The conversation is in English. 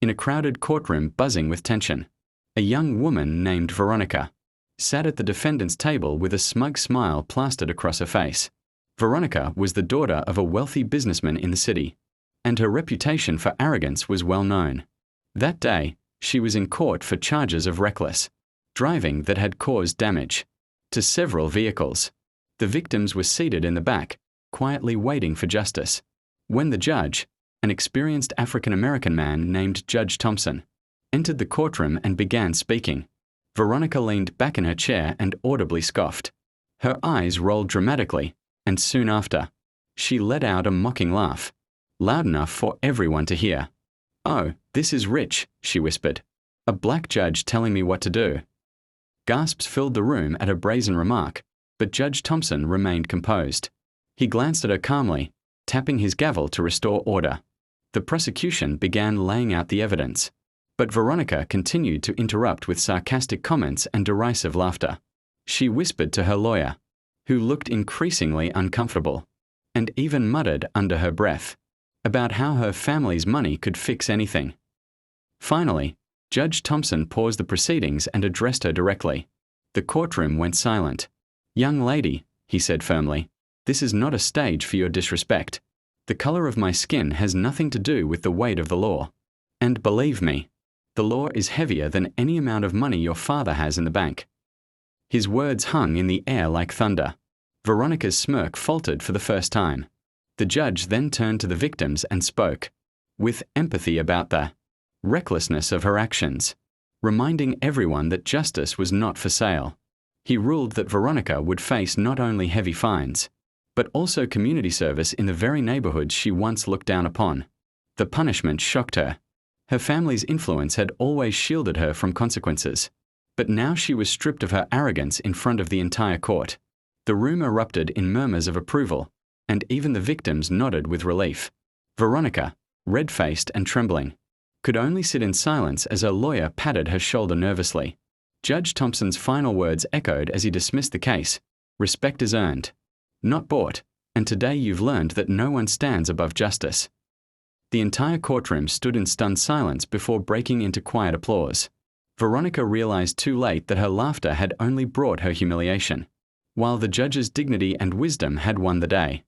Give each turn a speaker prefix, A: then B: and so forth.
A: in a crowded courtroom buzzing with tension. A young woman named Veronica sat at the defendant's table with a smug smile plastered across her face. Veronica was the daughter of a wealthy businessman in the city, and her reputation for arrogance was well known. That day, she was in court for charges of reckless driving that had caused damage to several vehicles. The victims were seated in the back, quietly waiting for justice, when the judge, an experienced African-American man named Judge Thompson, entered the courtroom and began speaking. Veronica leaned back in her chair and audibly scoffed. Her eyes rolled dramatically, and soon after, she let out a mocking laugh, loud enough for everyone to hear. "Oh, this is rich," she whispered. "A black judge telling me what to do." Gasps filled the room at her brazen remark, but Judge Thompson remained composed. He glanced at her calmly, tapping his gavel to restore order. The prosecution began laying out the evidence, but Veronica continued to interrupt with sarcastic comments and derisive laughter. She whispered to her lawyer, who looked increasingly uncomfortable, and even muttered under her breath about how her family's money could fix anything. Finally, Judge Thompson paused the proceedings and addressed her directly. The courtroom went silent. "Young lady," he said firmly, "this is not a stage for your disrespect. The color of my skin has nothing to do with the weight of the law. And believe me, the law is heavier than any amount of money your father has in the bank." His words hung in the air like thunder. Veronica's smirk faltered for the first time. The judge then turned to the victims and spoke, with empathy about the recklessness of her actions, reminding everyone that justice was not for sale. He ruled that Veronica would face not only heavy fines, but also community service in the very neighborhoods she once looked down upon. The punishment shocked her. Her family's influence had always shielded her from consequences, but now she was stripped of her arrogance in front of the entire court. The room erupted in murmurs of approval, and even the victims nodded with relief. Veronica, red-faced and trembling, could only sit in silence as her lawyer patted her shoulder nervously. Judge Thompson's final words echoed as he dismissed the case. "Respect is earned, not bought, and today you've learned that no one stands above justice." The entire courtroom stood in stunned silence before breaking into quiet applause. Veronica realized too late that her laughter had only brought her humiliation, while the judge's dignity and wisdom had won the day.